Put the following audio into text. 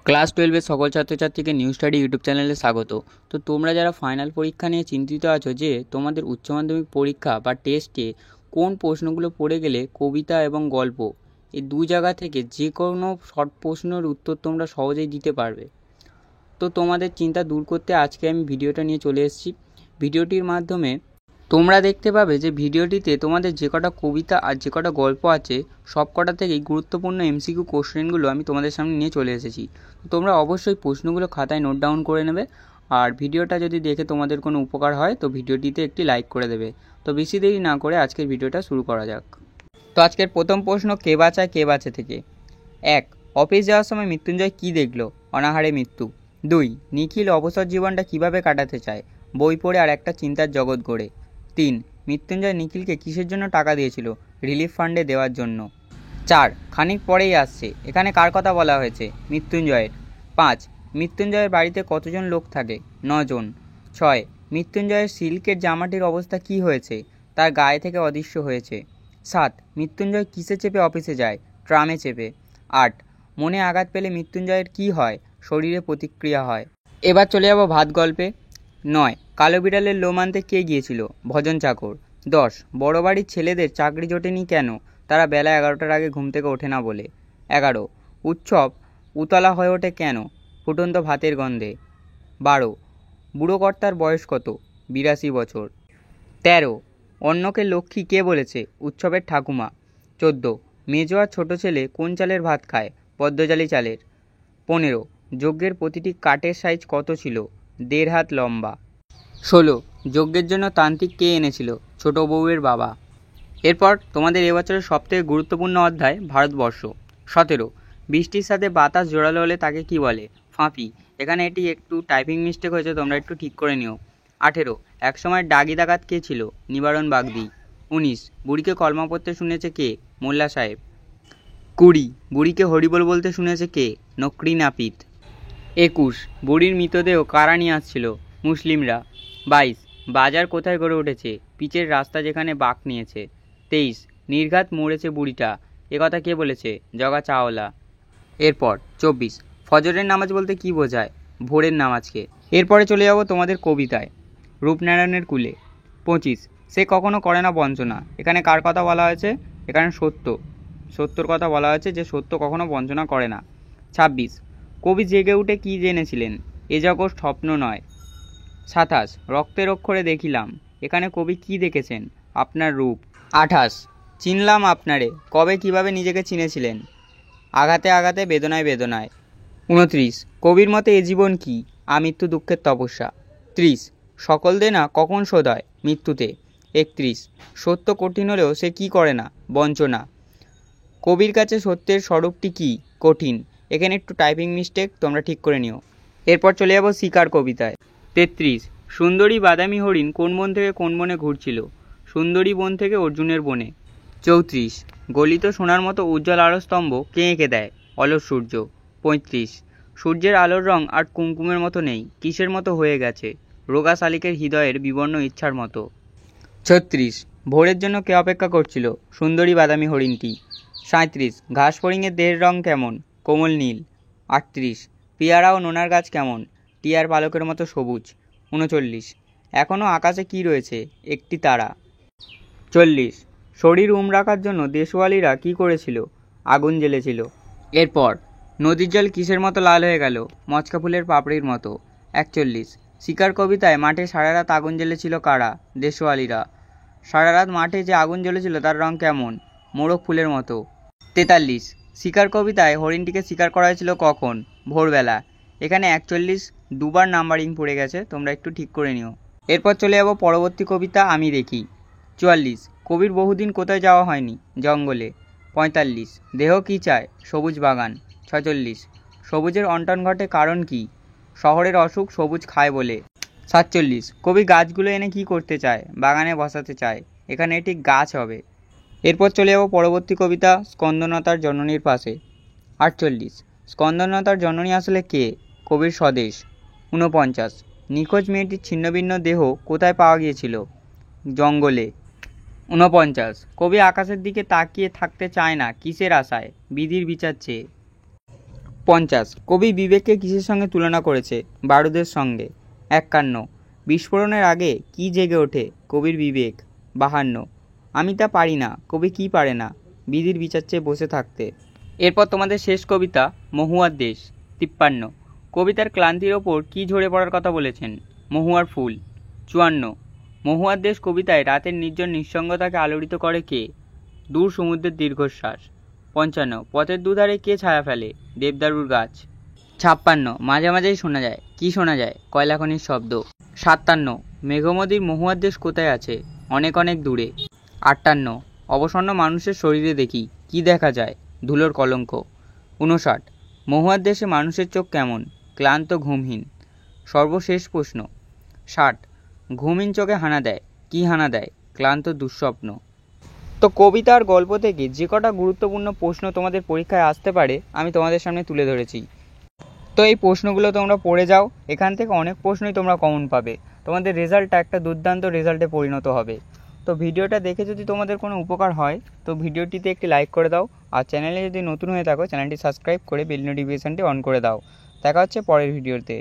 Class 12-এর সকল ছাত্রছাত্রীকে new study YouTube চ্যানেলে স্বাগত। তো তোমরা যারা ফাইনাল পরীক্ষা নিয়ে চিন্তিত আছো যে তোমাদের উচ্চ মাধ্যমিক পরীক্ষা বা টেস্টে কোন প্রশ্নগুলো পড়ে গেলে কবিতা এবং গল্প এই দু জায়গা থেকে যে কোনো শর্ট প্রশ্নের উত্তর তোমরা সহজেই দিতে পারবে, তো তোমাদের চিন্তা দূর করতে আজকে আমি ভিডিওটা নিয়ে চলে এসেছি। ভিডিওটির মাধ্যমে তোমরা দেখতে পাবে যে ভিডিওটিতে তোমাদের যে কটা কবিতা আর যে কটা গল্প আছে সব কটা থেকেই গুরুত্বপূর্ণ এমসিকিউ কোশ্চেনগুলো আমি তোমাদের সামনে নিয়ে চলে এসেছি। তোমরা অবশ্যই প্রশ্নগুলো খাতায় নোট ডাউন করে নেবে, আর ভিডিওটা যদি দেখে তোমাদের কোনো উপকার হয় তো ভিডিওটিতে একটি লাইক করে দেবে। তো বেশি দেরি না করে আজকের ভিডিওটা শুরু করা যাক। তো আজকের প্রথম প্রশ্ন কে বাঁচায় কে বাঁচে থেকে। 1. অফিস যাওয়ার সময় মৃত্যুঞ্জয় কী দেখলো? অনাহারে মৃত্যু। 2. নিখিল অবসর জীবনটা কিভাবে কাটাতে চায়? বই পড়ে আর একটা চিন্তার জগৎ গড়ে। 3. মৃত্যুঞ্জয় নিখিলকে কিসের জন্য টাকা দিয়েছিল? রিলিফ ফান্ডে দেওয়ার জন্য। 4. খানিক পরেই আসছে, এখানে কার কথা বলা হয়েছে? মৃত্যুঞ্জয়ের। 5. মৃত্যুঞ্জয়ের বাড়িতে কতজন লোক থাকে? 9 জন। 6. মৃত্যুঞ্জয়ের সিল্কের জামাটির অবস্থা কী হয়েছে? তার গায়ে থেকে অদৃশ্য হয়েছে। 7. মৃত্যুঞ্জয় কিসে চেপে অফিসে যায়? ট্রামে চেপে। 8. মনে আঘাত পেলে মৃত্যুঞ্জয়ের কী হয়? শরীরে প্রতিক্রিয়া হয়। এবার চলে যাব ভাত গল্পে। 9. কালো বিড়ালের লোম আনতে কে গিয়েছিল? ভজন চাকর। 10. বড় বাড়ির ছেলেদের চাকরি জোটেনি কেন? তারা বেলা 11টার আগে ঘুম থেকে ওঠে না বলে। 11. উৎসব উতলা হয়ে ওঠে কেন? ফুটন্ত ভাতের গন্ধে। 12. বুড়ো কর্তার বয়স কত? 82 বছর। 13. অন্নকে লক্ষ্মী কে বলেছে? উৎসবের ঠাকুমা। 14. মেজো আর ছোট ছেলে কোন চালের ভাত খায়? পদ্মজালি চালের। 15. যজ্ঞের প্রতিটি কাঠের সাইজ কত ছিল? 1.5 হাত লম্বা। 16. যজ্ঞের জন্য তান্ত্রিক কে এনেছিল? ছোট বউয়ের বাবা। এরপর তোমাদের এবছরের সবথেকে গুরুত্বপূর্ণ অধ্যায় ভারতবর্ষ। 17. বৃষ্টির সাথে বাতাস জোরালো হলে তাকে কি বলে? ফাঁপি। এখানে এটি একটু টাইপিং মিস্টেক হয়েছে, তোমরা একটু ঠিক করে নিও। 18. একসময় ডাগি ডাকাত কে ছিল? নিবারণ বাগদি। 19. বুড়িকে কলমা পড়তে শুনেছে কে? মোল্লা সাহেব। 20. বুড়িকে হরিবোল বলতে শুনেছে কে? নকরি নাপিত। 21. বুড়ির মৃতদেহ কারা নিয়ে আসছিল? মুসলিমরা। 22. বাজার কোথায় গড়ে উঠেছে? পিচের রাস্তা যেখানে বাঁক নিয়েছে। 23. নির্ঘাত মরেছে বুড়িটা, একথা কে বলেছে? জগা চাওলা। এরপর 24. ফজরের নামাজ বলতে কি বোঝায়? ভোরের নামাজকে। এরপরে চলে যাব তোমাদের কবিতায়। রূপনারায়ণের কুলে। 25. সে কখনো করে না বঞ্চনা, এখানে কার কথা বলা হয়েছে? এখানে সত্যর কথা বলা হয়েছে, যে সত্য কখনো বঞ্চনা করে না। 26. কবি জেগে উঠে কি জেনেছিলেন? এ জগৎ স্বপ্ন নয়। 27. রক্তের অক্ষরে দেখিলাম, এখানে কবি কি দেখেছেন? আপনার রূপ। 28. চিনলাম আপনারে, কবে কিভাবে নিজেকে চিনেছিলেন? আঘাতে আঘাতে বেদনায় বেদনায়। 29. কবির মতে এ জীবন কি? আমৃত্যু দুঃখের তপস্যা। 30. সকল দেনা কখন শোধ হয়? মৃত্যুতে। 31. সত্য কঠিন হলেও সে কি করে না? বঞ্চনা। কবির কাছে সত্যের স্বরূপটি কি? কঠিন। এখানে একটু টাইপিং মিস্টেক, তোমরা ঠিক করে নিও। এরপর চলে যাব শিকার কবিতায়। 33. সুন্দরী বাদামি হরিণ কোন বন থেকে কোন বনে ঘুরছিল? সুন্দরী বন থেকে অর্জুনের বনে। 34. গলিত সোনার মতো উজ্জ্বল আলোস্তম্ভ কে এঁকে দেয়? অলস সূর্য। 35. সূর্যের আলোর রং আর কুমকুমের মতো নেই, কিসের মতো হয়ে গেছে? রোগা শালিকের হৃদয়ের বিবর্ণ ইচ্ছার মতো। 36. ভোরের জন্য কে অপেক্ষা করছিল? সুন্দরী বাদামি হরিণটি। 37. ঘাস ফড়িংয়ের দেহের রং কেমন? কোমল নীল। 38. পেয়ারা ও নোনার গাছ কেমন? টিয়ার পালকের মতো সবুজ। 39. এখনও আকাশে কি রয়েছে? একটি তারা। 40. শরীর রাখার জন্য দেশওয়ালিরা কি করেছিল? আগুন জ্বেলেছিল। এরপর নদীর জল কিসের মতো লাল হয়ে গেল? মচকা ফুলের পাপড়ির মতো। 41. শিকার কবিতায় মাঠে সারা রাত আগুন জ্বেলেছিল কারা? দেশওয়ালিরা। সারা রাত মাঠে যে আগুন জ্বলেছিল তার রং কেমন? মোরগ ফুলের মতো। 43. শিকার কবিতায় হরিণটিকে শিকার করা হয়েছিল কখন? ভোরবেলা। এখানে 41 দুবার নাম্বারিং পড়ে গেছে, তোমরা একটু ঠিক করে নিও। এরপর চলে যাব পরবর্তী কবিতা আমি দেখি। 44. কবির বহুদিন কোথায় যাওয়া হয়নি? জঙ্গলে। 45. দেহ কি চায়? সবুজ বাগান। 46. সবুজের অন্টন ঘটে কারণ কি? শহরের অসুখ সবুজ খায় বলে। 47. কবি গাছগুলো এনে কি করতে চায়? বাগানে বসাতে চায়, এখানে এটি গাছ হবে। এরপর চলে যাব পরবর্তী কবিতা স্কন্দলতার জননীর পাশে। 48. স্কন্দলতার জননী আসলে কে? কবির স্বদেশ। 49. নিখোঁজ মেয়েটির ছিন্নভিন্ন দেহ কোথায় পাওয়া গিয়েছিল? জঙ্গলে। 49. কবি আকাশের দিকে তাকিয়ে থাকতে চায় না, কিসের আশায়? বিধির বিচার চেয়ে। 50। কবি বিবেককে কিসের সঙ্গে তুলনা করেছে? বারুদের সঙ্গে। 51। বিস্ফোরণের আগে কি জেগে ওঠে কবির বিবেক? 52। আমি তা পারি না কবি কি পারে না? বিধির বিচার চেয়ে বসে থাকতে। এরপর তোমাদের শেষ কবিতা মহুয়ার দেশ। 53। কবিতার ক্লান্তির ওপর কি ঝরে পড়ার কথা বলেছেন? মহুয়ার ফুল। 54। মহুয়ার দেশ কবিতায় রাতের নির্জন নিঃসঙ্গতাকে আলোড়িত করে কে? দূর সমুদ্রের দীর্ঘশ্বাস। 55। পথের দুধারে কে ছায়া ফেলে? দেবদারুর গাছ। 56। মাঝে মাঝেই শোনা যায়, কি শোনা যায়? কয়লাখনির শব্দ। 57। মেঘমদির মহুয়ার দেশ কোথায় আছে? অনেক অনেক দূরে। 58। অবসন্ন মানুষের শরীরে দেখি, কি দেখা যায়? ধুলোর কলঙ্ক। 59। মহুয়ার দেশে মানুষের চোখ কেমন? ক্লান্ত, ঘুমহীন। সর্বশেষ প্রশ্ন। 60। ঘুমহীন চোখে হানা দেয়, কি হানা দেয়? ক্লান্ত দুঃস্বপ্ন। তো কবিতা আর গল্প থেকে যে কটা গুরুত্বপূর্ণ প্রশ্ন তোমাদের পরীক্ষায় আসতে পারে আমি তোমাদের সামনে তুলে ধরেছি। তো এই প্রশ্নগুলো তোমরা পড়ে যাও, এখান থেকে অনেক প্রশ্নই তোমরা কমন পাবে। তোমাদের রেজাল্টটা একটা দুর্দান্ত রেজাল্টে পরিণত হবে। তো ভিডিওটা দেখে যদি তোমাদের কোনো উপকার হয় তো ভিডিওটিতে একটি লাইক করে দাও, আর চ্যানেলে যদি নতুন হয়ে থাকো চ্যানেলটি সাবস্ক্রাইব করে বেল নোটিফিকেশানটি অন করে দাও। দেখা হচ্ছে পরের ভিডিওতে।